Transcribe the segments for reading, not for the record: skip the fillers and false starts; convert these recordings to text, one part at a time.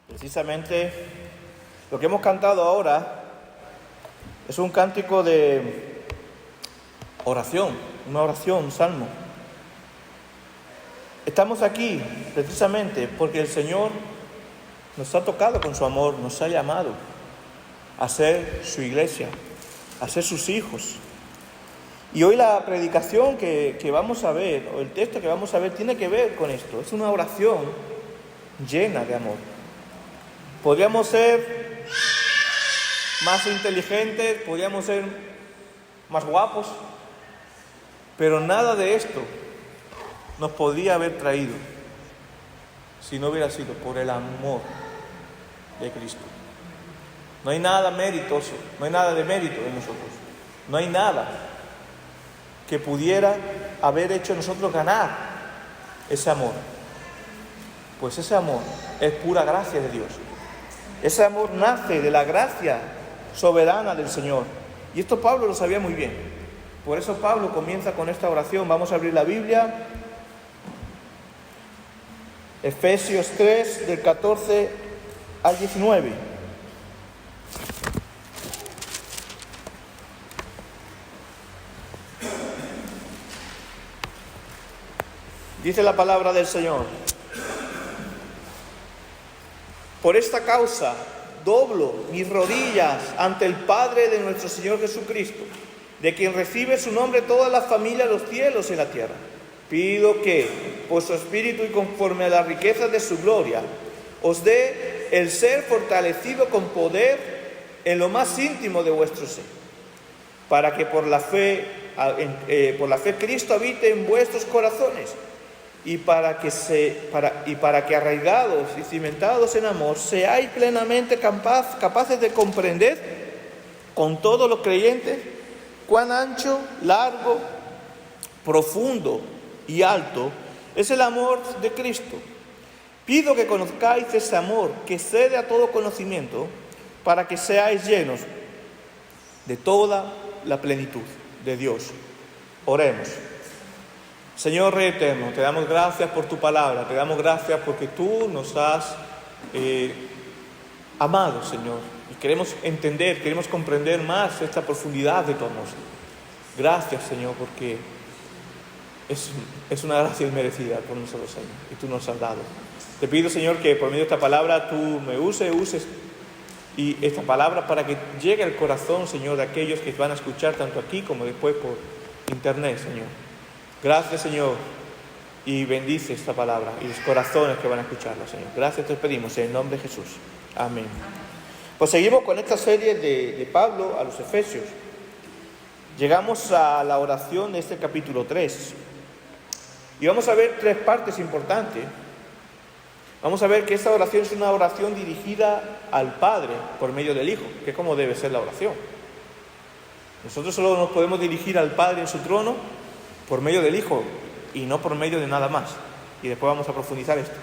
Precisamente lo que hemos cantado ahora es un cántico de oración, una oración, un salmo. Estamos aquí precisamente porque el Señor nos ha tocado con su amor, nos ha llamado a ser su iglesia, a ser sus hijos. Y hoy la predicación que vamos a ver, o el texto que vamos a ver, tiene que ver con esto. Es una oración llena de amor. Podríamos ser más inteligentes, podríamos ser más guapos, pero nada de esto nos podría haber traído si no hubiera sido por el amor de Cristo. No hay nada meritoso, no hay nada de mérito en nosotros, no hay nada que pudiera haber hecho nosotros ganar ese amor. Pues ese amor es pura gracia de Dios. Ese amor nace de la gracia soberana del Señor. Y esto Pablo lo sabía muy bien. Por eso Pablo comienza con esta oración. Vamos a abrir la Biblia. Efesios 3, del 14 al 19. Dice la palabra del Señor: por esta causa doblo mis rodillas ante el Padre de nuestro Señor Jesucristo, de quien recibe su nombre toda la familia de los cielos y la tierra. Pido que, por su Espíritu y conforme a las riquezas de su gloria, os dé el ser fortalecido con poder en lo más íntimo de vuestro ser, para que por la fe Cristo habite en vuestros corazones, y para que arraigados y cimentados en amor seáis plenamente capaces de comprender con todos los creyentes cuán ancho, largo, profundo y alto es el amor de Cristo. Pido que conozcáis ese amor que excede a todo conocimiento, para que seáis llenos de toda la plenitud de Dios. Oremos. Señor Rey Eterno, te damos gracias por tu palabra, te damos gracias porque tú nos has amado, Señor, y queremos entender, queremos comprender más esta profundidad de tu amor. Gracias, Señor, porque es una gracia inmerecida por nosotros, Señor, y tú nos has dado. Te pido, Señor, que por medio de esta palabra tú me uses y esta palabra para que llegue al corazón, Señor, de aquellos que van a escuchar tanto aquí como después por internet, Señor. Gracias, Señor, y bendice esta palabra y los corazones que van a escucharla, Señor. Gracias te pedimos en el nombre de Jesús. Amén. Pues seguimos con esta serie de Pablo a los Efesios. Llegamos a la oración de este capítulo 3. Y vamos a ver tres partes importantes. Vamos a ver que esta oración es una oración dirigida al Padre por medio del Hijo, que es como debe ser la oración. Nosotros solo nos podemos dirigir al Padre en su trono por medio del Hijo y no por medio de nada más. Y después vamos a profundizar esto.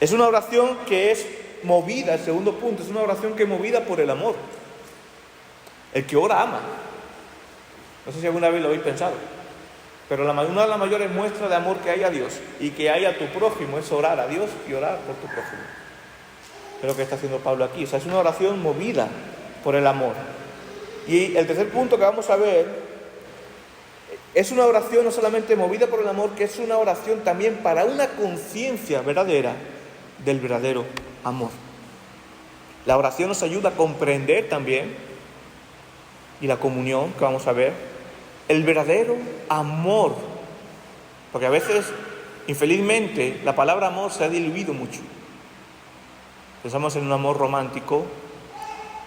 Es una oración que es movida, el segundo punto, es una oración que es movida por el amor. El que ora ama. No sé si alguna vez lo habéis pensado, pero una de las mayores muestras de amor que hay a Dios y que hay a tu prójimo es orar a Dios y orar por tu prójimo. Es lo que está haciendo Pablo aquí. O sea, es una oración movida por el amor. Y el tercer punto que vamos a ver es una oración no solamente movida por el amor, que es una oración también para una conciencia verdadera del verdadero amor. La oración nos ayuda a comprender también, y la comunión que vamos a ver, el verdadero amor. Porque a veces, infelizmente, la palabra amor se ha diluido mucho. Pensamos en un amor romántico.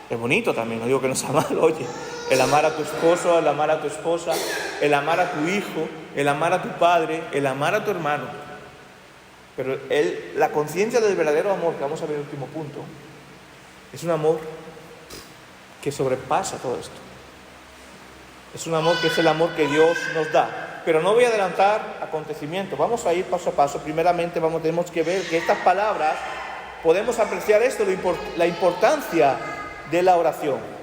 Es bonito también, no digo que no sea malo, oye. El amar a tu esposo, el amar a tu esposa, el amar a tu hijo, el amar a tu padre, el amar a tu hermano. Pero la conciencia del verdadero amor, que vamos a ver en el último punto, es un amor que sobrepasa todo esto. Es un amor que es el amor que Dios nos da. Pero no voy a adelantar acontecimientos, vamos a ir paso a paso. Primeramente tenemos que ver que estas palabras, podemos apreciar esto, la importancia de la oración.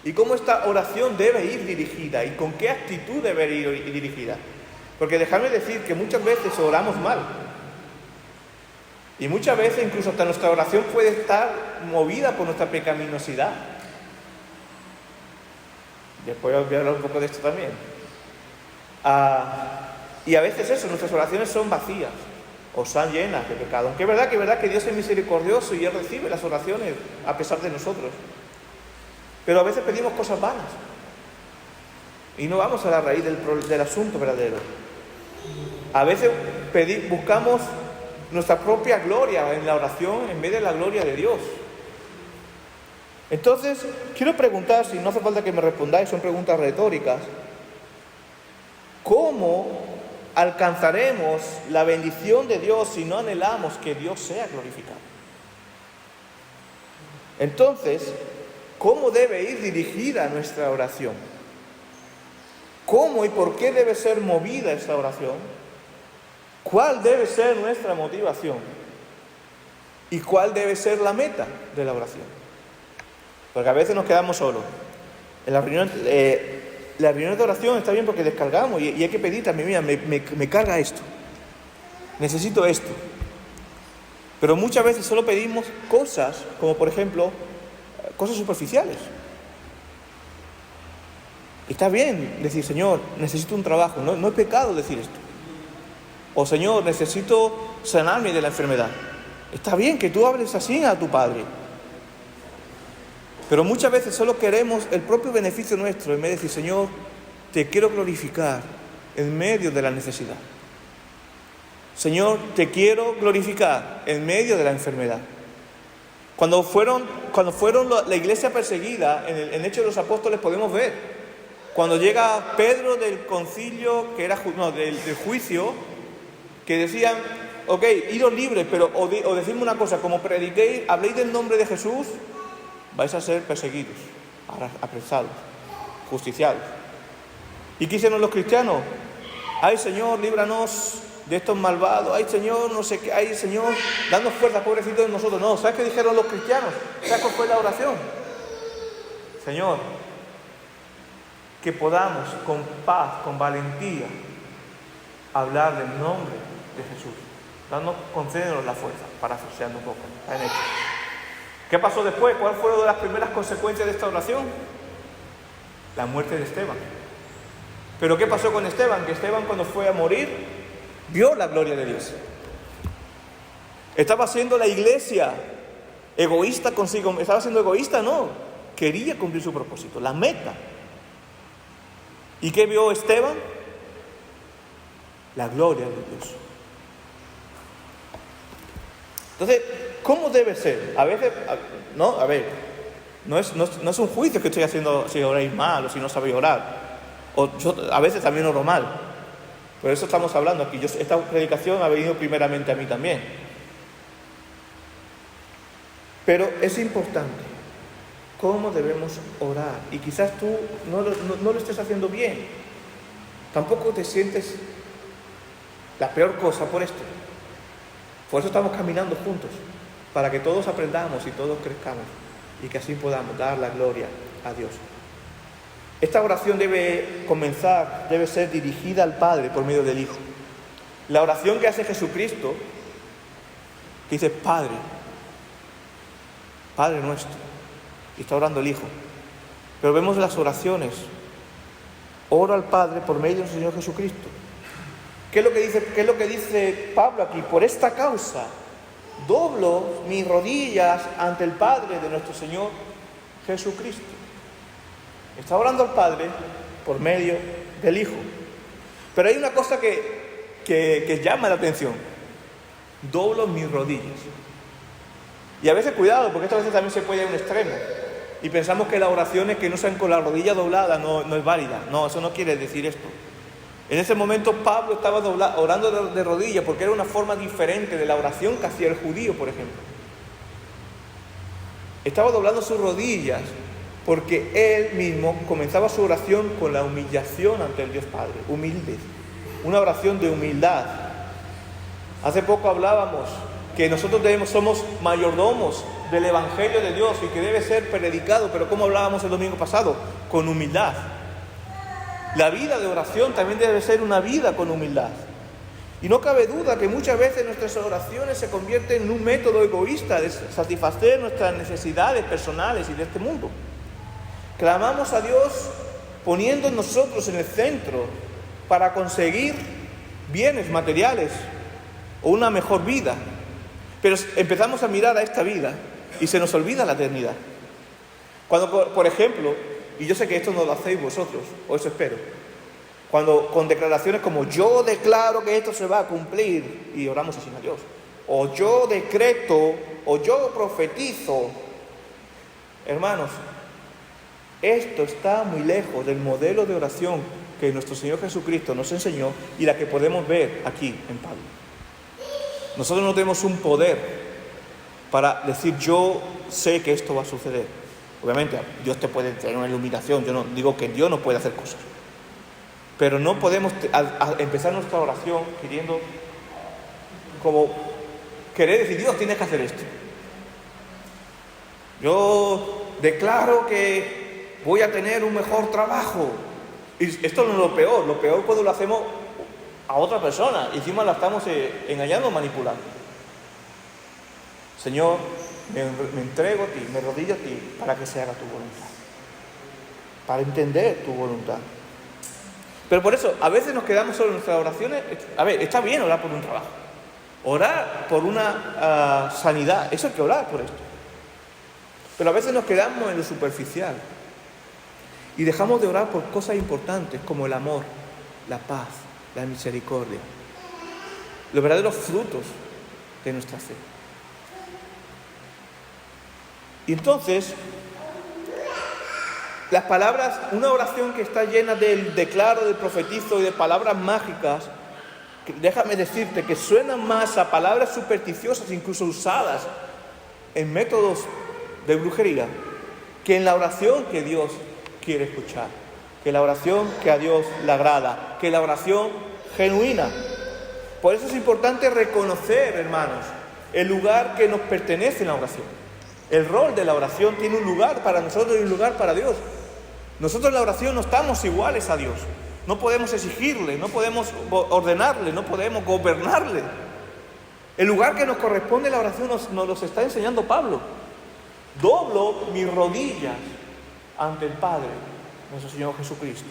Y cómo esta oración debe ir dirigida y con qué actitud debe ir dirigida. Porque dejadme decir que muchas veces oramos mal. Y muchas veces incluso hasta nuestra oración puede estar movida por nuestra pecaminosidad. Después voy a hablar un poco de esto también. Y a veces eso, nuestras oraciones son vacías o están llenas de pecado. Aunque es verdad que Dios es misericordioso y Él recibe las oraciones a pesar de nosotros. Pero a veces pedimos cosas vanas y no vamos a la raíz del asunto verdadero. A veces buscamos nuestra propia gloria en la oración en vez de la gloria de Dios. Entonces, quiero preguntar, si no hace falta que me respondáis, son preguntas retóricas. ¿Cómo alcanzaremos la bendición de Dios si no anhelamos que Dios sea glorificado? Entonces, ¿cómo debe ir dirigida nuestra oración? ¿Cómo y por qué debe ser movida esta oración? ¿Cuál debe ser nuestra motivación? ¿Y cuál debe ser la meta de la oración? Porque a veces nos quedamos solos. En la reunión de oración está bien porque descargamos y hay que pedir también, mira, me carga esto. Necesito esto. Pero muchas veces solo pedimos cosas, como por ejemplo, cosas superficiales. Está bien decir, Señor, necesito un trabajo. No es pecado decir esto. O Señor, necesito sanarme de la enfermedad. Está bien que tú hables así a tu Padre. Pero muchas veces solo queremos el propio beneficio nuestro en vez de decir, Señor, te quiero glorificar en medio de la necesidad. Señor, te quiero glorificar en medio de la enfermedad. Cuando fueron la iglesia perseguida, en Hechos de los Apóstoles podemos ver, cuando llega Pedro del concilio, del juicio, que decían, ok, idos libres, pero o decidme una cosa, como prediquéis, habléis del nombre de Jesús, vais a ser perseguidos, apresados, justiciados. ¿Y qué hicieron los cristianos? Ay, Señor, líbranos de estos malvados. Ay, Señor, no sé qué. Ay, Señor, danos fuerza, pobrecitos de nosotros. No, ¿sabes qué dijeron los cristianos? ¿Sabes cuál fue la oración? Señor, que podamos con paz, con valentía, hablar del nombre de Jesús. Concédenos la fuerza, parafraseando un poco. Está en hecho. ¿Qué pasó después? ¿Cuál fueron las primeras consecuencias de esta oración? La muerte de Esteban. ¿Pero qué pasó con Esteban? Que Esteban, cuando fue a morir, vio la gloria de Dios. ¿Estaba siendo la iglesia egoísta consigo? ¿Estaba siendo egoísta? No. Quería cumplir su propósito, la meta. ¿Y qué vio Esteban? La gloria de Dios. Entonces, ¿cómo debe ser? A veces, no es un juicio que estoy haciendo si oráis mal o si no sabéis orar. O yo a veces también oro mal. Por eso estamos hablando aquí. Esta predicación ha venido primeramente a mí también. Pero es importante cómo debemos orar. Y quizás tú no lo estés haciendo bien. Tampoco te sientes la peor cosa por esto. Por eso estamos caminando juntos, para que todos aprendamos y todos crezcamos y que así podamos dar la gloria a Dios. Esta oración debe ser dirigida al Padre por medio del Hijo. La oración que hace Jesucristo, que dice Padre nuestro, y está orando el Hijo. Pero vemos las oraciones, oro al Padre por medio del Señor Jesucristo. ¿Qué es lo que dice Pablo aquí? Por esta causa doblo mis rodillas ante el Padre de nuestro Señor Jesucristo. Está orando al Padre por medio del Hijo. Pero hay una cosa que llama la atención. Doblo mis rodillas. Y a veces cuidado, porque esto a veces también se puede ir a un extremo. Y pensamos que las oraciones que no sean con la rodilla doblada no es válida. No, eso no quiere decir esto. En ese momento Pablo estaba orando de rodillas porque era una forma diferente de la oración que hacía el judío, por ejemplo. Estaba doblando sus rodillas porque él mismo comenzaba su oración con la humillación ante el Dios Padre, humilde, una oración de humildad. Hace poco hablábamos que nosotros somos mayordomos del Evangelio de Dios y que debe ser predicado, pero como hablábamos el domingo pasado, con humildad. La vida de oración también debe ser una vida con humildad. Y no cabe duda que muchas veces nuestras oraciones se convierten en un método egoísta de satisfacer nuestras necesidades personales y de este mundo. Clamamos a Dios poniendo nosotros en el centro para conseguir bienes materiales o una mejor vida. Pero empezamos a mirar a esta vida y se nos olvida la eternidad. Cuando, por ejemplo, y yo sé que esto no lo hacéis vosotros, o eso espero, cuando con declaraciones como yo declaro que esto se va a cumplir y oramos así a Dios, o yo decreto, o yo profetizo, hermanos, esto está muy lejos del modelo de oración que nuestro Señor Jesucristo nos enseñó y la que podemos ver aquí en Pablo. Nosotros no tenemos un poder para decir yo sé que esto va a suceder. Obviamente Dios te puede tener una iluminación, yo no digo que Dios no puede hacer cosas. Pero no podemos empezar nuestra oración queriendo querer decir Dios tienes que hacer esto. Yo declaro que voy a tener un mejor trabajo. Y esto no es lo peor cuando lo hacemos a otra persona, y encima la estamos engañando o manipulando. Señor, me entrego a ti, me arrodillo a ti para que se haga tu voluntad, para entender tu voluntad. Pero por eso, a veces nos quedamos solo en nuestras oraciones. A ver, está bien orar por un trabajo, orar por una sanidad, eso hay que orar por esto. Pero a veces nos quedamos en lo superficial y dejamos de orar por cosas importantes como el amor, la paz, la misericordia, los verdaderos frutos de nuestra fe. Y entonces, las palabras, una oración que está llena del declaro, del profetizo y de palabras mágicas, déjame decirte que suenan más a palabras supersticiosas, incluso usadas en métodos de brujería, que en la oración que Dios quiere escuchar, que la oración que a Dios le agrada, que la oración genuina. Por eso es importante reconocer, hermanos, el lugar que nos pertenece en la oración. El rol de la oración tiene un lugar para nosotros y un lugar para Dios. Nosotros en la oración no estamos iguales a Dios. No podemos exigirle, no podemos ordenarle, no podemos gobernarle. El lugar que nos corresponde en la oración nos lo está enseñando Pablo. Doblo mis rodillas ante el Padre, nuestro Señor Jesucristo,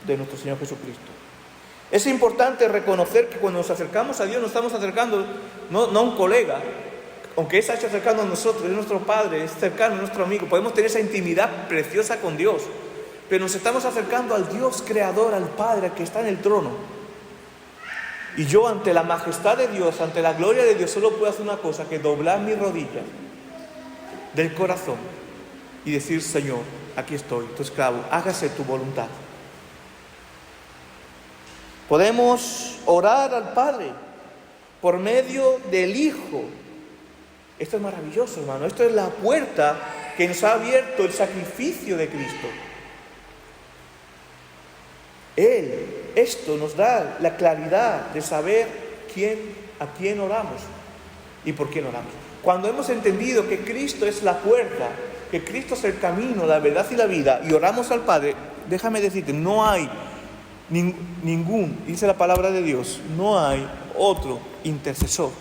de nuestro Señor Jesucristo. Es importante reconocer que cuando nos acercamos a Dios nos estamos acercando no a un colega, aunque Él se haya acercado a nosotros, es nuestro Padre, es cercano, es nuestro amigo, podemos tener esa intimidad preciosa con Dios, pero nos estamos acercando al Dios creador, al Padre que está en el trono. Y yo ante la majestad de Dios, ante la gloria de Dios, solo puedo hacer una cosa, que doblar mis rodillas del corazón y decir, Señor, aquí estoy, tu esclavo, hágase tu voluntad. Podemos orar al Padre por medio del Hijo. Esto es maravilloso, hermano. Esto es la puerta que nos ha abierto el sacrificio de Cristo. Esto nos da la claridad de saber a quién oramos y por quién oramos. Cuando hemos entendido que Cristo es la puerta, que Cristo es el camino, la verdad y la vida, y oramos al Padre, déjame decirte, no hay ningún, dice la palabra de Dios, no hay otro intercesor.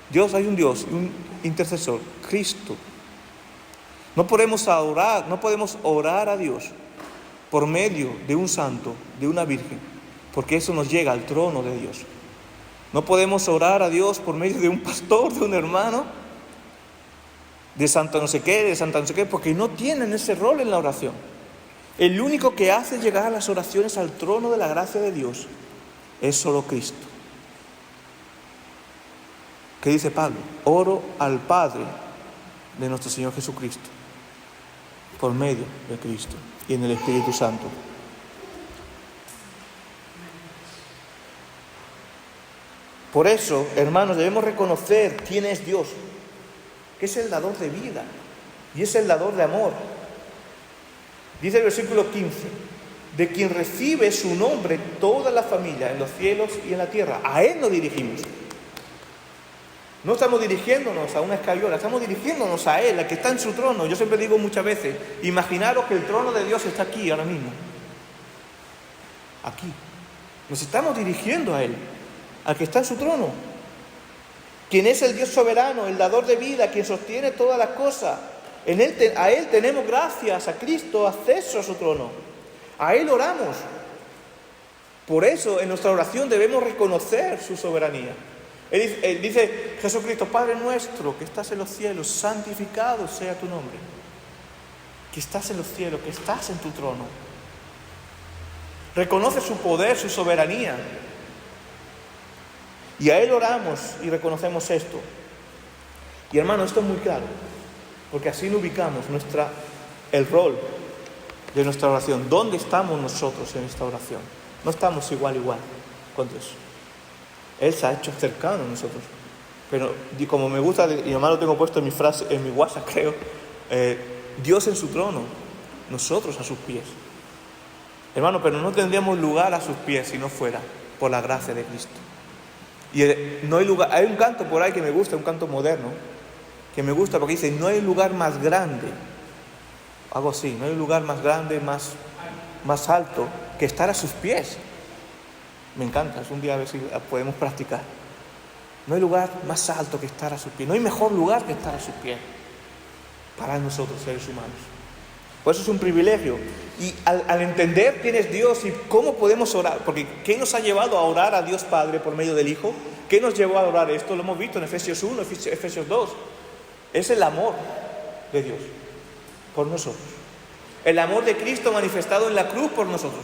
Dios, hay un Dios, un intercesor, Cristo. No podemos orar a Dios por medio de un santo, de una virgen, porque eso nos llega al trono de Dios. No podemos orar a Dios por medio de un pastor, de un hermano, de santo no sé qué, de santa no sé qué, porque no tienen ese rol en la oración. El único que hace llegar las oraciones al trono de la gracia de Dios es solo Cristo. ¿Qué dice Pablo? Oro al Padre de nuestro Señor Jesucristo, por medio de Cristo y en el Espíritu Santo. Por eso, hermanos, debemos reconocer quién es Dios, que es el dador de vida y es el dador de amor. Dice el versículo 15, de quien recibe su nombre toda la familia en los cielos y en la tierra. A Él nos dirigimos. No estamos dirigiéndonos a una escayola, estamos dirigiéndonos a Él, al que está en su trono. Yo siempre digo muchas veces, imaginaros que el trono de Dios está aquí ahora mismo. Aquí. Nos estamos dirigiendo a Él. al que está en su trono, quien es el Dios soberano, el dador de vida, quien sostiene todas las cosas. A Él tenemos gracias, a Cristo, acceso a su trono. A Él oramos. Por eso en nuestra oración debemos reconocer su soberanía. Él dice Jesucristo: Padre nuestro que estás en los cielos, santificado sea tu nombre. Que estás en los cielos, que estás en tu trono. Reconoce su poder, su soberanía. Y a Él oramos y reconocemos esto. Y hermano, esto es muy claro, porque así no ubicamos el rol de nuestra oración. ¿Dónde estamos nosotros en esta oración? No estamos igual con Dios. Él se ha hecho cercano a nosotros. Pero como me gusta, y además lo tengo puesto en mi frase, en mi WhatsApp creo, Dios en su trono, nosotros a sus pies. Hermano, pero no tendríamos lugar a sus pies si no fuera por la gracia de Cristo. Y no hay lugar. Hay un canto por ahí que me gusta, un canto moderno, que me gusta porque dice: no hay lugar más grande, algo así, no hay lugar más grande, más alto que estar a sus pies. Me encanta, es un día a ver si podemos practicar. No hay lugar más alto que estar a sus pies, no hay mejor lugar que estar a sus pies para nosotros, seres humanos. Por eso es un privilegio. Y al entender quién es Dios y cómo podemos orar, porque ¿qué nos ha llevado a orar a Dios Padre por medio del Hijo? ¿Qué nos llevó a orar esto? Lo hemos visto en Efesios 1, Efesios 2. Es el amor de Dios por nosotros. El amor de Cristo manifestado en la cruz por nosotros.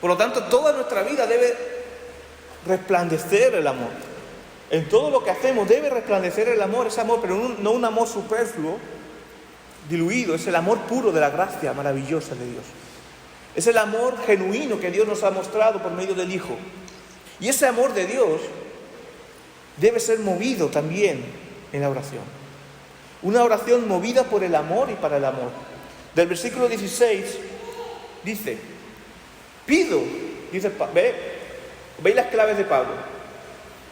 Por lo tanto, toda nuestra vida debe resplandecer el amor. En todo lo que hacemos debe resplandecer el amor, ese amor, pero no un amor superfluo, diluido. Es el amor puro de la gracia maravillosa de Dios. Es el amor genuino que Dios nos ha mostrado por medio del Hijo. Y ese amor de Dios debe ser movido también en la oración. Una oración movida por el amor y para el amor. Del versículo 16 dice: pido, ¿veis las claves de Pablo?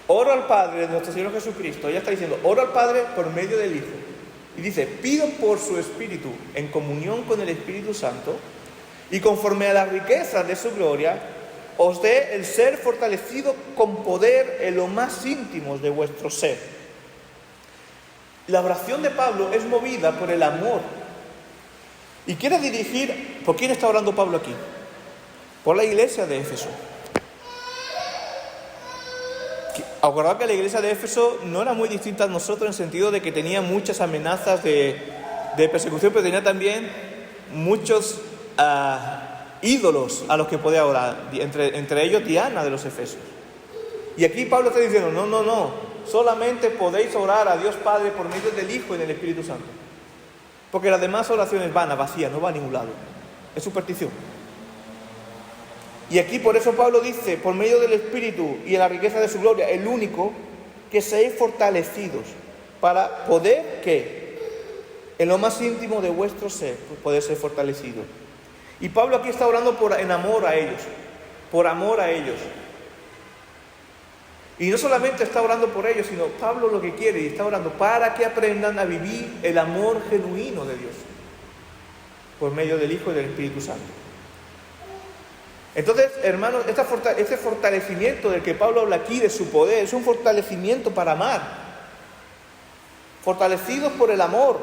Oro al Padre de nuestro Señor Jesucristo. Ella está diciendo: oro al Padre por medio del Hijo. Y dice: pido por su Espíritu, en comunión con el Espíritu Santo, y conforme a las riquezas de su gloria, os dé el ser fortalecido con poder en lo más íntimo de vuestro ser. La oración de Pablo es movida por el amor. Y quiere dirigir, ¿por quién está orando Pablo aquí? Por la iglesia de Éfeso. Acordad que la iglesia de Éfeso no era muy distinta a nosotros en el sentido de que tenía muchas amenazas de persecución, pero tenía también muchos ídolos a los que podía orar, entre ellos Diana de los Efesios. Y aquí Pablo está diciendo: no, solamente podéis orar a Dios Padre por medio del Hijo y del Espíritu Santo. Porque las demás oraciones van vacías, no van a ningún lado. Es superstición. Y aquí por eso Pablo dice: por medio del Espíritu y en la riqueza de su gloria, el único, que seáis fortalecidos para poder, ¿qué? En lo más íntimo de vuestro ser, poder ser fortalecidos. Y Pablo aquí está orando en amor a ellos, por amor a ellos. Y no solamente está orando por ellos, sino Pablo lo que quiere, y está orando para que aprendan a vivir el amor genuino de Dios, por medio del Hijo y del Espíritu Santo. Entonces, hermanos, este fortalecimiento del que Pablo habla aquí, de su poder, es un fortalecimiento para amar. Fortalecidos por el amor.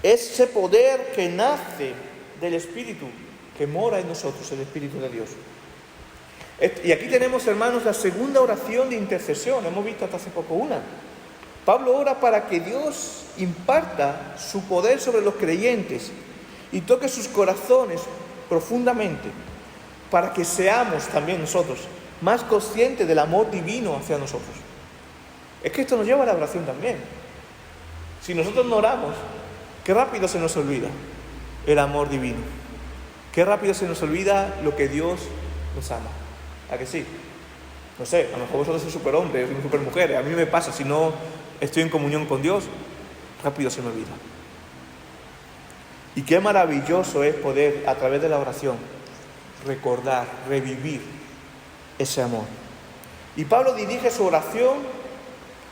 Es ese poder que nace del Espíritu, que mora en nosotros, el Espíritu de Dios. Y aquí tenemos, hermanos, la segunda oración de intercesión. Hemos visto hasta hace poco una. Pablo ora para que Dios imparta su poder sobre los creyentes y toque sus corazones profundamente, para que seamos también nosotros más conscientes del amor divino hacia nosotros. Es que esto nos lleva a la oración también. Si nosotros no oramos, qué rápido se nos olvida el amor divino. Qué rápido se nos olvida lo que Dios nos ama. ¿A que sí? No sé, a lo mejor vosotros sois superhombres, sois supermujeres. A mí me pasa, si no estoy en comunión con Dios, rápido se me olvida. Y qué maravilloso es poder, a través de la oración, recordar, revivir ese amor. Y Pablo dirige su oración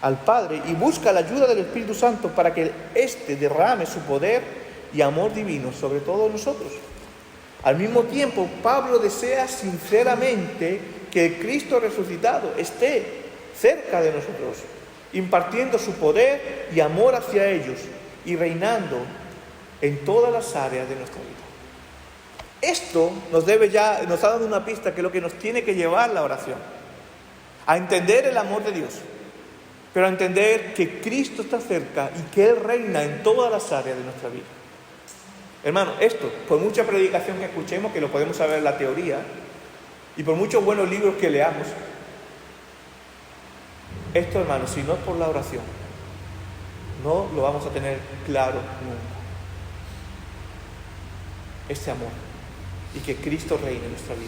al Padre y busca la ayuda del Espíritu Santo para que éste derrame su poder y amor divino sobre todos nosotros. Al mismo tiempo, Pablo desea sinceramente que el Cristo resucitado esté cerca de nosotros, impartiendo su poder y amor hacia ellos y reinando en todas las áreas de nuestra vida. Esto nos está dando una pista que es lo que nos tiene que llevar la oración, a entender el amor de Dios, pero a entender que Cristo está cerca y que Él reina en todas las áreas de nuestra vida. Hermano, esto, por mucha predicación que escuchemos, que lo podemos saber en la teoría, y por muchos buenos libros que leamos, esto, hermano, si no es por la oración, no lo vamos a tener claro nunca. Este amor, y que Cristo reine en nuestra vida.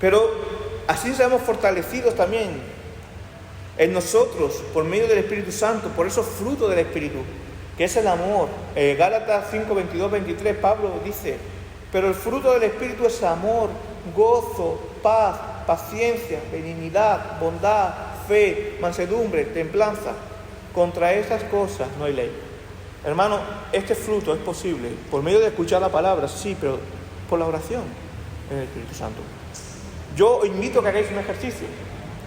Pero así seamos fortalecidos también en nosotros, por medio del Espíritu Santo, por esos frutos del Espíritu, que es el amor. Gálatas 5, 22, 23, Pablo dice: pero el fruto del Espíritu es amor, gozo, paz, paciencia, benignidad, bondad, fe, mansedumbre, templanza. Contra esas cosas no hay ley. Hermano, este fruto es posible por medio de escuchar la palabra, sí, pero por la oración en el Espíritu Santo. Yo os invito a que hagáis un ejercicio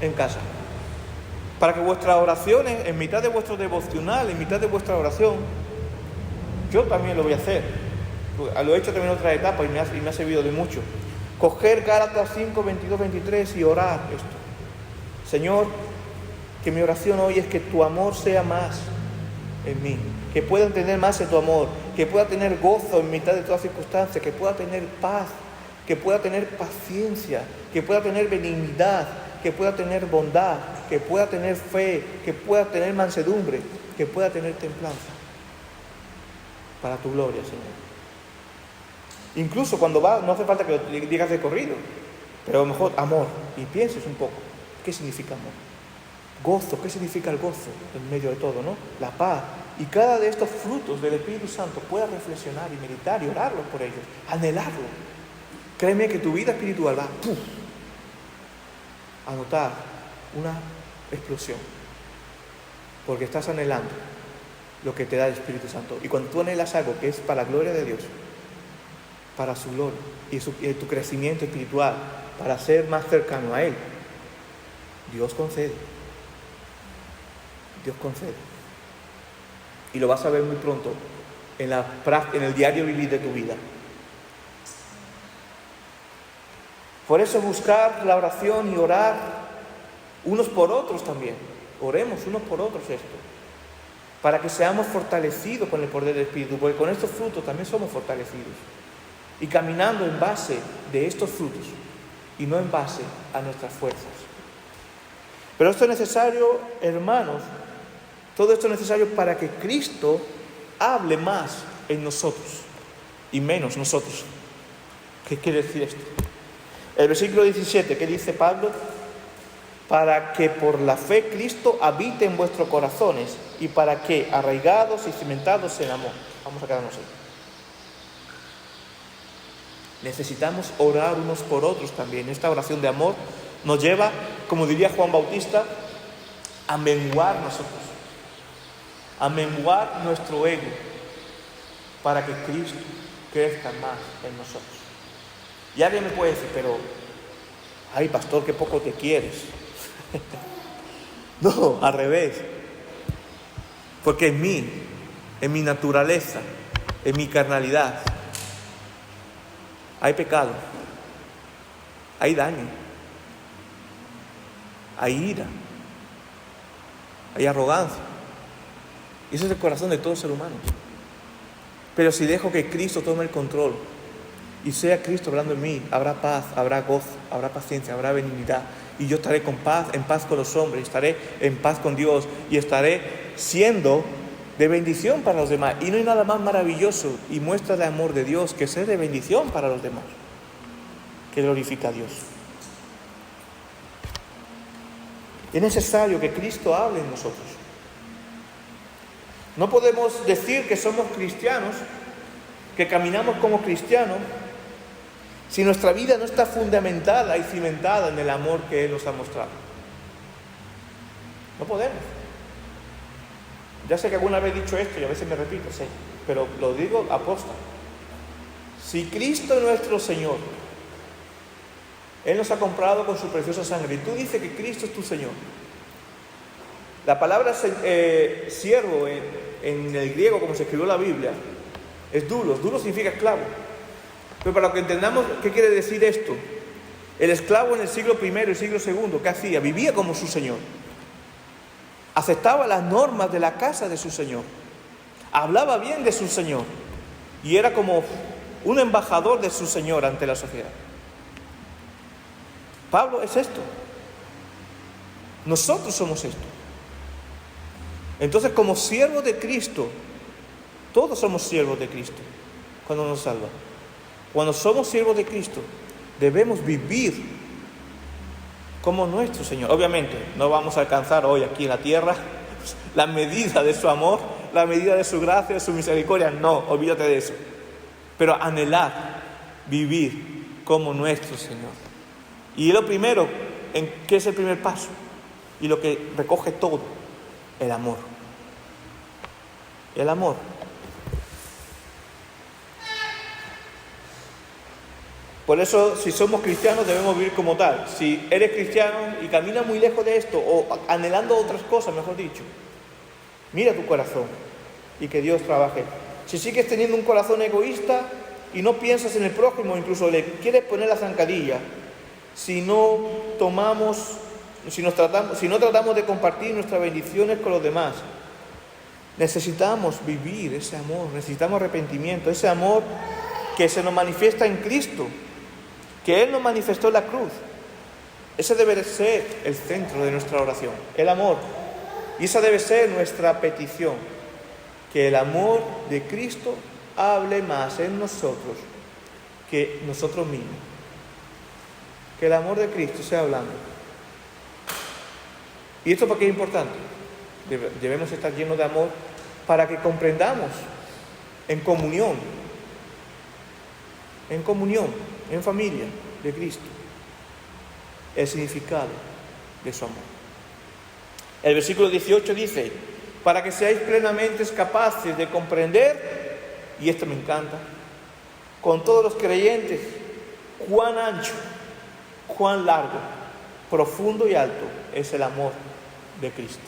en casa, para que vuestras oraciones, en mitad de vuestro devocional, en mitad de vuestra oración, yo también lo voy a hacer. Lo he hecho también en otra etapa y me ha servido de mucho. Coger Gálatas 5, 22, 23 y orar esto. Señor, que mi oración hoy es que tu amor sea más en mí, que pueda entender más de tu amor, que pueda tener gozo en mitad de todas circunstancias, que pueda tener paz, que pueda tener paciencia, que pueda tener benignidad, que pueda tener bondad, que pueda tener fe, que pueda tener mansedumbre, que pueda tener templanza. Para tu gloria, Señor. Incluso cuando vas, no hace falta que lo digas de corrido, pero a lo mejor amor, y pienses un poco, ¿qué significa amor? Gozo, ¿qué significa el gozo en medio de todo, no? La paz. Y cada de estos frutos del Espíritu Santo puedas reflexionar y meditar y orarlos por ellos, anhelarlo. Créeme que tu vida espiritual va a notar una explosión, porque estás anhelando lo que te da el Espíritu Santo. Y cuando tú anhelas algo que es para la gloria de Dios, para su gloria y tu crecimiento espiritual, para ser más cercano a Él, Dios concede. Dios concede. Y lo vas a ver muy pronto en el diario vivir de tu vida. Por eso buscar la oración y orar unos por otros también. Oremos unos por otros esto, para que seamos fortalecidos con el poder del Espíritu, porque con estos frutos también somos fortalecidos. Y caminando en base de estos frutos y no en base a nuestras fuerzas. Pero esto es necesario, hermanos, todo esto es necesario para que Cristo hable más en nosotros y menos nosotros. ¿Qué quiere decir esto? El versículo 17, ¿qué dice Pablo? Para que por la fe Cristo habite en vuestros corazones y para que, arraigados y cimentados en amor. Vamos a quedarnos ahí. Necesitamos orar unos por otros también. Esta oración de amor nos lleva, como diría Juan Bautista, a menguar nosotros, a menguar nuestro ego, para que Cristo crezca más en nosotros. Y alguien me puede decir, pero, ay pastor, qué poco te quieres. No, al revés. Porque en mí, en mi naturaleza, en mi carnalidad, hay pecado, hay daño, hay ira, hay arrogancia. Y ese es el corazón de todo ser humano. Pero si dejo que Cristo tome el control y sea Cristo hablando en mí, habrá paz, habrá gozo, habrá paciencia, habrá benignidad. Y yo estaré en paz con los hombres, estaré en paz con Dios y estaré siendo de bendición para los demás. Y no hay nada más maravilloso y muestra de amor de Dios que ser de bendición para los demás, que glorifica a Dios. Es necesario que Cristo hable en nosotros. No podemos decir que somos cristianos, que caminamos como cristianos, si nuestra vida no está fundamentada y cimentada en el amor que Él nos ha mostrado. No podemos. Ya sé que alguna vez he dicho esto y a veces me repito, sí, pero lo digo aposta. Si Cristo es nuestro Señor, Él nos ha comprado con su preciosa sangre, y tú dices que Cristo es tu Señor. La palabra siervo en el griego, como se escribió la Biblia, es dulos. Dulos significa esclavo. Pero para que entendamos qué quiere decir esto, el esclavo en el siglo I y el siglo II, ¿qué hacía? Vivía como su señor. Aceptaba las normas de la casa de su señor. Hablaba bien de su señor. Y era como un embajador de su señor ante la sociedad. Pablo es esto. Nosotros somos esto. Entonces, como siervos de Cristo, todos somos siervos de Cristo cuando nos salva. Cuando somos siervos de Cristo, debemos vivir como nuestro Señor. Obviamente, no vamos a alcanzar hoy aquí en la tierra la medida de su amor, la medida de su gracia, de su misericordia. No, olvídate de eso. Pero anhelar vivir como nuestro Señor. Y lo primero, ¿qué es el primer paso? Y lo que recoge todo, el amor. El amor. Por eso, si somos cristianos, debemos vivir como tal. Si eres cristiano y caminas muy lejos de esto, o anhelando otras cosas, mejor dicho, mira tu corazón y que Dios trabaje. Si sigues teniendo un corazón egoísta y no piensas en el prójimo, incluso le quieres poner la zancadilla, si no tratamos de compartir nuestras bendiciones con los demás, necesitamos vivir ese amor, necesitamos arrepentimiento, ese amor que se nos manifiesta en Cristo, que Él nos manifestó en la cruz. Ese debe de ser el centro de nuestra oración, el amor. Y esa debe ser nuestra petición, que el amor de Cristo hable más en nosotros que nosotros mismos. Que el amor de Cristo sea hablando. ¿Y esto por qué es importante? Debemos estar llenos de amor para que comprendamos en comunión, en familia de Cristo, el significado de su amor. El versículo 18 dice: para que seáis plenamente capaces de comprender, y esto me encanta, con todos los creyentes, cuán ancho, cuán largo, profundo y alto es el amor de Cristo.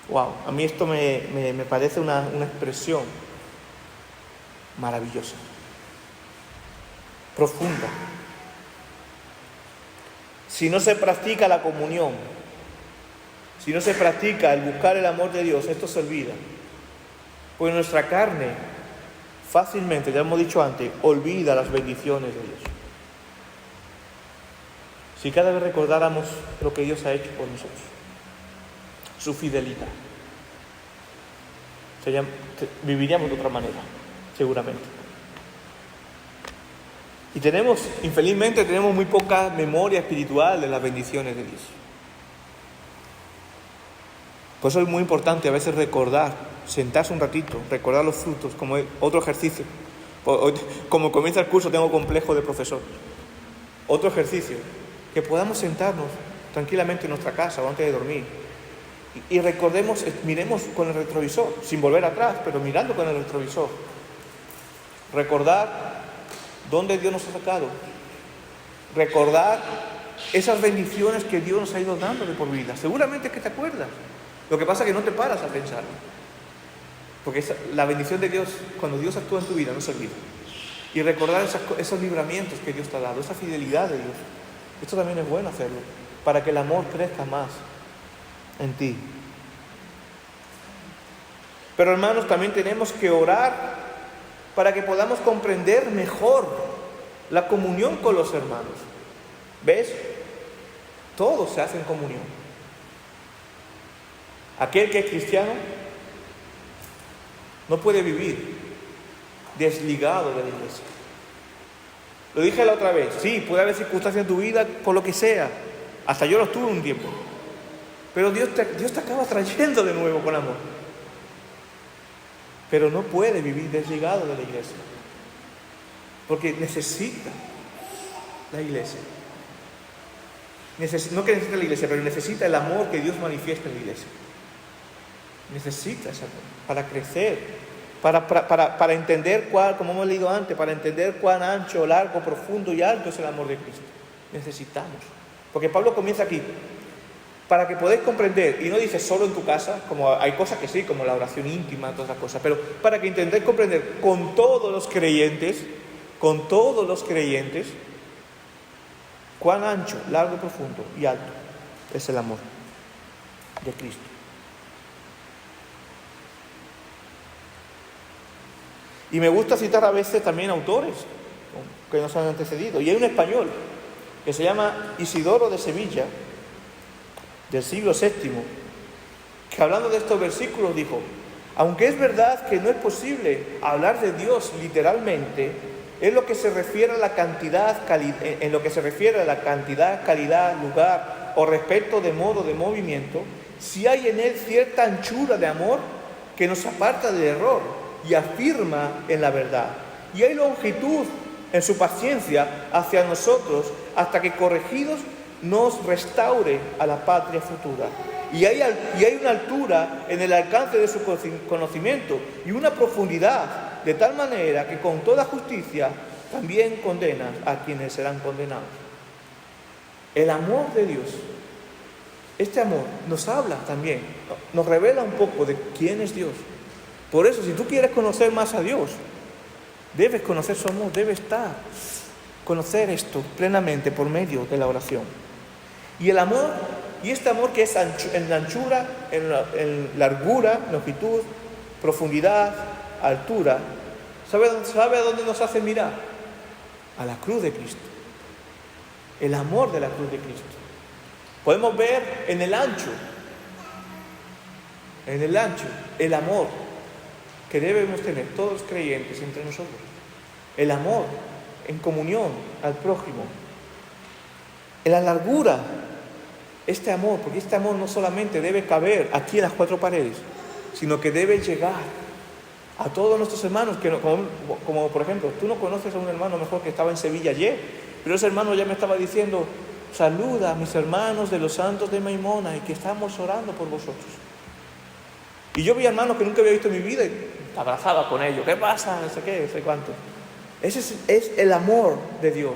Wow, a mí esto me parece una expresión maravillosa, profunda. Si no se practica la comunión, si no se practica el buscar el amor de Dios, esto se olvida. Pues nuestra carne fácilmente, ya hemos dicho antes, olvida las bendiciones de Dios. Si cada vez recordáramos lo que Dios ha hecho por nosotros, su fidelidad, viviríamos de otra manera, seguramente. Y infelizmente tenemos muy poca memoria espiritual de las bendiciones de Dios. Por eso es muy importante a veces recordar, sentarse un ratito, recordar los frutos, como otro ejercicio. Como comienza el curso, tengo complejo de profesor. Otro ejercicio, que podamos sentarnos tranquilamente en nuestra casa o antes de dormir y recordemos, miremos con el retrovisor, sin volver atrás, pero mirando con el retrovisor. Recordar dónde Dios nos ha sacado. Recordar esas bendiciones que Dios nos ha ido dando de por vida. Seguramente que te acuerdas. Lo que pasa es que no te paras a pensarlo. Porque la bendición de Dios, cuando Dios actúa en tu vida, no se olvida. Y recordar esos libramientos que Dios te ha dado, esa fidelidad de Dios. Esto también es bueno hacerlo, para que el amor crezca más en ti. Pero hermanos, también tenemos que orar para que podamos comprender mejor la comunión con los hermanos. ¿Ves? Todo se hace en comunión. Aquel que es cristiano no puede vivir desligado de la iglesia. Lo dije la otra vez, sí, puede haber circunstancias en tu vida, por lo que sea. Hasta yo lo tuve un tiempo. Pero Dios te acaba trayendo de nuevo con amor. Pero no puede vivir desligado de la iglesia. Porque necesita la iglesia. No que necesita la iglesia, pero necesita el amor que Dios manifiesta en la iglesia. Necesita ese amor para crecer para entender como hemos leído antes, para entender cuán ancho, largo, profundo y alto es el amor de Cristo. Necesitamos. Porque Pablo comienza aquí, para que podáis comprender, y no dice solo en tu casa, como hay cosas que sí, como la oración íntima, todas esas cosas, pero para que intentéis comprender con todos los creyentes, cuán ancho, largo, profundo y alto es el amor de Cristo. Y me gusta citar a veces también autores que nos han antecedido. Y hay un español que se llama Isidoro de Sevilla, del siglo VII, que hablando de estos versículos dijo: aunque es verdad que no es posible hablar de Dios literalmente, en lo que se refiere a la cantidad, calidad, lugar o respecto de modo de movimiento, si hay en él cierta anchura de amor que nos aparta del error y afirma en la verdad. Y hay longitud en su paciencia hacia nosotros, hasta que corregidos nos restaure a la patria futura. Y hay una altura en el alcance de su conocimiento y una profundidad, de tal manera que con toda justicia también condena a quienes serán condenados. El amor de Dios, este amor nos habla también, nos revela un poco de quién es Dios. Por eso, si tú quieres conocer más a Dios, debes conocer su amor, debes conocer esto plenamente por medio de la oración. Y el amor, y este amor que es en la anchura, en largura, longitud, profundidad, altura, ¿sabe a dónde nos hace mirar? A la cruz de Cristo. El amor de la cruz de Cristo. Podemos ver en el ancho, el amor que debemos tener todos los creyentes entre nosotros. El amor en comunión al prójimo. En la largura, este amor, porque este amor no solamente debe caber aquí en las cuatro paredes, sino que debe llegar a todos nuestros hermanos, que como por ejemplo, tú no conoces a un hermano mejor que estaba en Sevilla ayer, pero ese hermano ya me estaba diciendo: saluda a mis hermanos de los santos de Maimona y que estamos orando por vosotros. Y yo vi hermanos que nunca había visto en mi vida y abrazaba con ellos. ¿Qué pasa? No sé qué, no sé cuánto. Ese es el amor de Dios.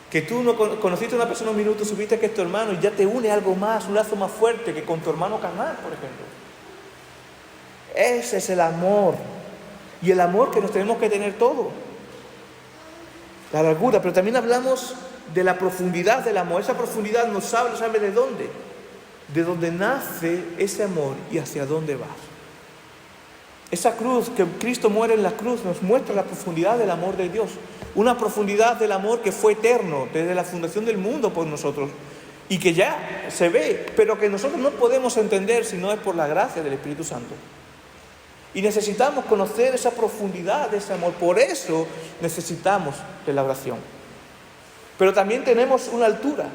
Que tú no conociste a una persona un minuto, supiste que es tu hermano y ya te une algo más, un lazo más fuerte que con tu hermano carnal, por ejemplo. Ese es el amor. Y el amor que nos tenemos que tener todos. La largura, pero también hablamos de la profundidad del amor. Esa profundidad nos habla, ¿sabe de dónde? De dónde nace ese amor y hacia dónde va. Esa cruz, que Cristo muere en la cruz, nos muestra la profundidad del amor de Dios. Una profundidad del amor que fue eterno desde la fundación del mundo por nosotros y que ya se ve, pero que nosotros no podemos entender si no es por la gracia del Espíritu Santo. Y necesitamos conocer esa profundidad de ese amor. Por eso necesitamos de la oración. Pero también tenemos una altura.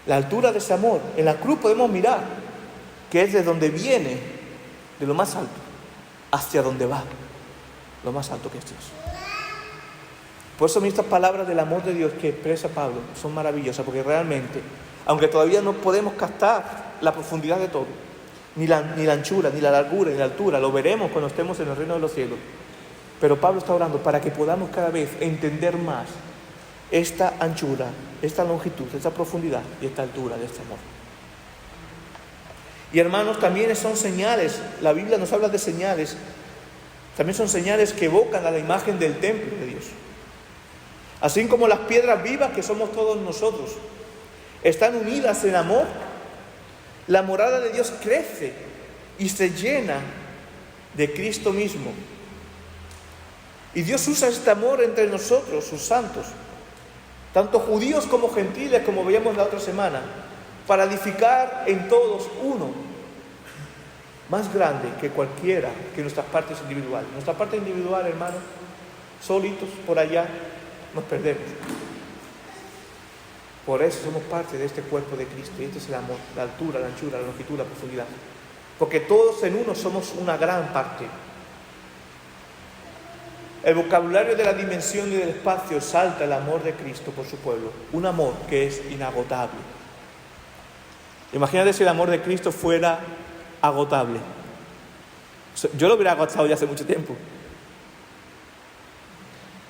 La altura de ese amor. En la cruz podemos mirar que es de donde viene, de lo más alto, hacia donde va, lo más alto que es Dios. Por eso estas palabras del amor de Dios que expresa Pablo son maravillosas, porque realmente, aunque todavía no podemos captar la profundidad de todo, ni la anchura, ni la largura, ni la altura, lo veremos cuando estemos en el reino de los cielos, pero Pablo está orando para que podamos cada vez entender más esta anchura, esta longitud, esta profundidad y esta altura de este amor. Y hermanos, también son señales, la Biblia nos habla de señales, también son señales que evocan a la imagen del templo de Dios. Así como las piedras vivas que somos todos nosotros, están unidas en amor, la morada de Dios crece y se llena de Cristo mismo. Y Dios usa este amor entre nosotros, sus santos, tanto judíos como gentiles, como veíamos la otra semana, para edificar en todos uno, más grande que cualquiera, que nuestras partes individuales. Nuestra parte individual, hermano, solitos por allá, nos perdemos. Por eso somos parte de este cuerpo de Cristo, y este es el amor, la altura, la anchura, la longitud, la profundidad. Porque todos en uno somos una gran parte. El vocabulario de la dimensión y del espacio salta el amor de Cristo por su pueblo, un amor que es inagotable. Imagínate si el amor de Cristo fuera agotable. Yo lo hubiera agotado ya hace mucho tiempo.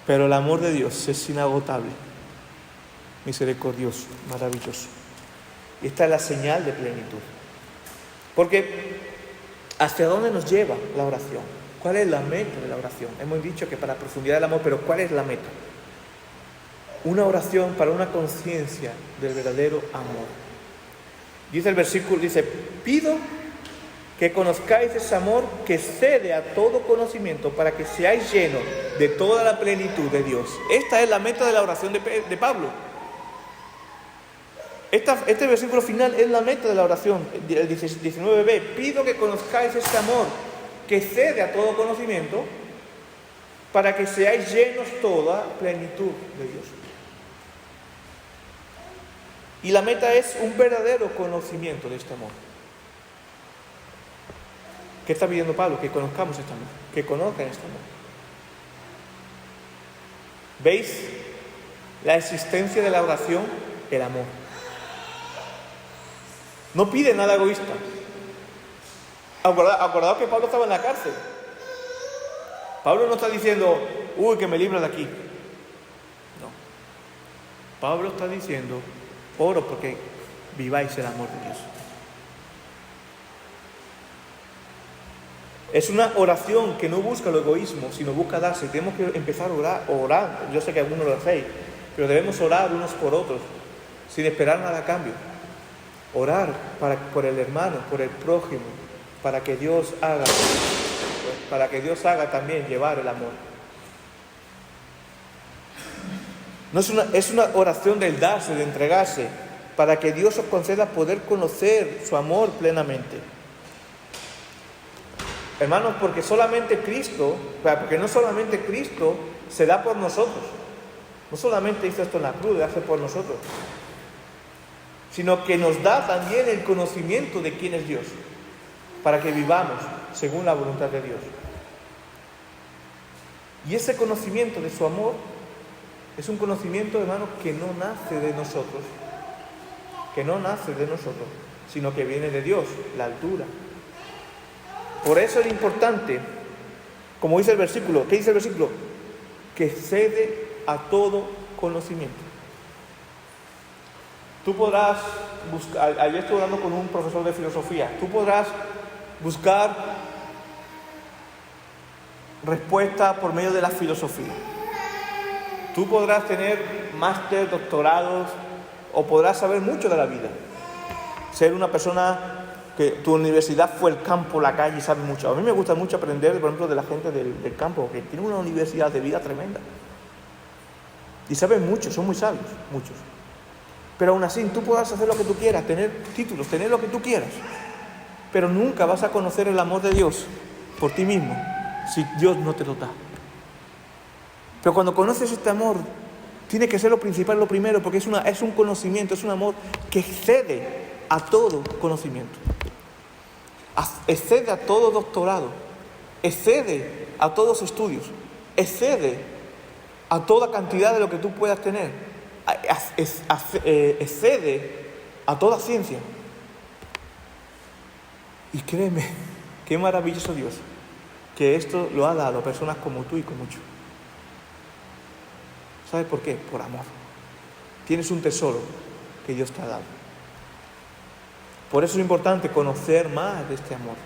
Pero el amor de Dios es inagotable, misericordioso, maravilloso. Y esta es la señal de plenitud. Porque ¿hacia dónde nos lleva la oración? ¿Cuál es la meta de la oración? Hemos dicho que para profundidad del amor, pero ¿cuál es la meta? Una oración para una conciencia del verdadero amor. Dice el versículo, pido que conozcáis ese amor que excede a todo conocimiento para que seáis llenos de toda la plenitud de Dios. Esta es la meta de la oración de Pablo. Este versículo final es la meta de la oración, el 19b. Pido que conozcáis ese amor que excede a todo conocimiento para que seáis llenos toda plenitud de Dios. Y la meta es un verdadero conocimiento de este amor. ¿Qué está pidiendo Pablo? Que conozcamos este amor, que conozcan este amor. ¿Veis la existencia de la oración? El amor. No pide nada egoísta. Acordaos que Pablo estaba en la cárcel. Pablo no está diciendo, que me libra de aquí. No. Pablo está diciendo, oro porque viváis el amor de Dios. Es una oración que no busca el egoísmo, sino busca darse. Tenemos que empezar a orar. Yo sé que algunos lo hacéis, pero debemos orar unos por otros, sin esperar nada a cambio. Orar por el hermano, por el prójimo, para que Dios haga también llevar el amor. No es una oración del darse, de entregarse, para que Dios os conceda poder conocer su amor plenamente. Hermanos, porque no solamente Cristo se da por nosotros. No solamente hizo esto en la cruz, hace por nosotros, sino que nos da también el conocimiento de quién es Dios, para que vivamos según la voluntad de Dios. Y ese conocimiento de su amor es un conocimiento, hermanos, que no nace de nosotros, sino que viene de Dios, la altura. Por eso es importante, como dice el versículo, ¿qué dice el versículo? Que excede a todo conocimiento. Tú podrás buscar, ayer estuve hablando con un profesor de filosofía, tú podrás buscar respuesta por medio de la filosofía. Tú podrás tener máster, doctorados, o podrás saber mucho de la vida. Ser una persona que tu universidad fue el campo, la calle y sabe mucho. A mí me gusta mucho aprender, por ejemplo, de la gente del campo, que tiene una universidad de vida tremenda. Y saben mucho, son muy sabios, muchos. Pero aún así, tú podrás hacer lo que tú quieras, tener títulos, tener lo que tú quieras. Pero nunca vas a conocer el amor de Dios por ti mismo, si Dios no te lo da. Pero cuando conoces este amor, tiene que ser lo principal, lo primero, porque es un conocimiento, es un amor que excede a todo conocimiento. Excede a todo doctorado, excede a todos estudios, excede a toda cantidad de lo que tú puedas tener, excede a toda ciencia. Y créeme, qué maravilloso Dios, que esto lo ha dado a personas como tú y como yo. ¿Sabes por qué? Por amor. Tienes un tesoro que Dios te ha dado. Por eso es importante conocer más de este amor,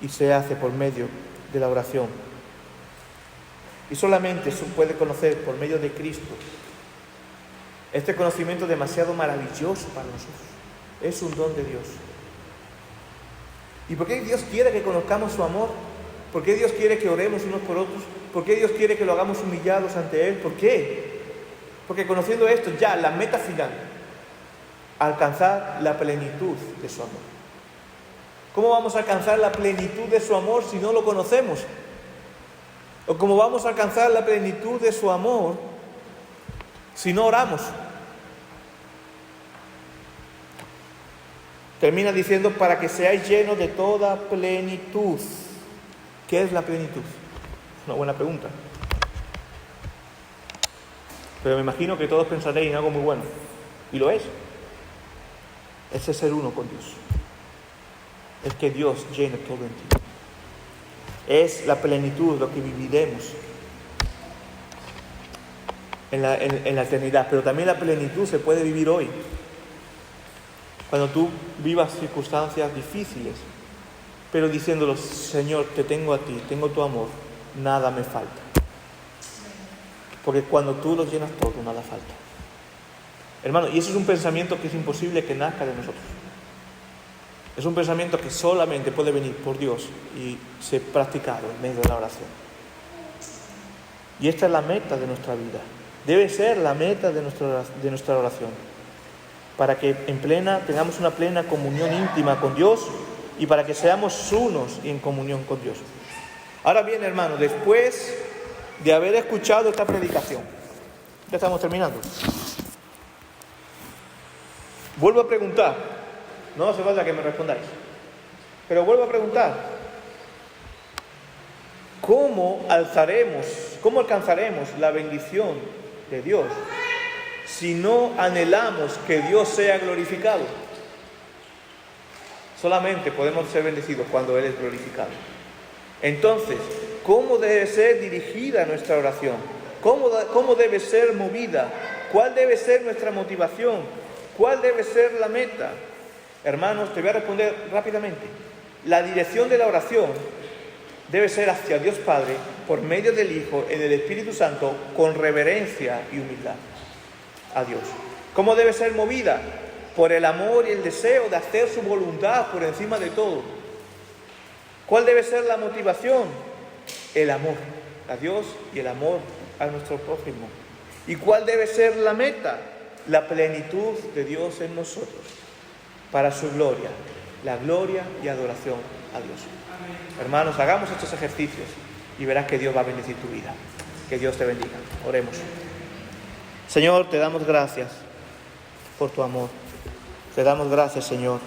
y se hace por medio de la oración. Y solamente se puede conocer por medio de Cristo. Este conocimiento es demasiado maravilloso para nosotros. Es un don de Dios. ¿Y por qué Dios quiere que conozcamos su amor? ¿Por qué Dios quiere que oremos unos por otros? ¿Por qué Dios quiere que lo hagamos humillados ante Él? ¿Por qué? Porque conociendo esto, ya la meta final, alcanzar la plenitud de su amor. ¿Cómo vamos a alcanzar la plenitud de su amor si no lo conocemos? ¿O cómo vamos a alcanzar la plenitud de su amor si no oramos? Termina diciendo, para que seáis llenos de toda plenitud. ¿Qué es la plenitud? Una buena pregunta. Pero me imagino que todos pensaréis en algo muy bueno. Y lo es. Ese ser uno con Dios. Es que Dios llene todo en ti. Es la plenitud lo que viviremos en la eternidad, pero también la plenitud se puede vivir hoy. Cuando tú vivas circunstancias difíciles, pero diciéndolo: Señor, te tengo a ti, tengo tu amor, nada me falta. Porque cuando tú lo llenas todo, nada falta. Hermano, y eso es un pensamiento que es imposible que nazca de nosotros. Es un pensamiento que solamente puede venir por Dios y ser practicado en medio de la oración. Y esta es la meta de nuestra vida. Debe ser la meta de nuestra oración. Para que tengamos una plena comunión íntima con Dios y para que seamos unos y en comunión con Dios. Ahora bien, hermano, después de haber escuchado esta predicación, ya estamos terminando. Vuelvo a preguntar, no hace falta que me respondáis, pero vuelvo a preguntar: ¿cómo alcanzaremos la bendición de Dios si no anhelamos que Dios sea glorificado? Solamente podemos ser bendecidos cuando Él es glorificado. Entonces, ¿cómo debe ser dirigida nuestra oración? ¿Cómo debe ser movida? ¿Cuál debe ser nuestra motivación? ¿Cuál debe ser la meta? Hermanos, te voy a responder rápidamente. La dirección de la oración debe ser hacia Dios Padre por medio del Hijo en el Espíritu Santo, con reverencia y humildad a Dios. ¿Cómo debe ser movida? Por el amor y el deseo de hacer su voluntad por encima de todo. ¿Cuál debe ser la motivación? El amor a Dios y el amor a nuestro prójimo. ¿Y cuál debe ser la meta? La plenitud de Dios en nosotros, para su gloria, la gloria y adoración a Dios. Hermanos, hagamos estos ejercicios y verás que Dios va a bendecir tu vida. Que Dios te bendiga. Oremos. Señor, te damos gracias por tu amor. Te damos gracias, Señor,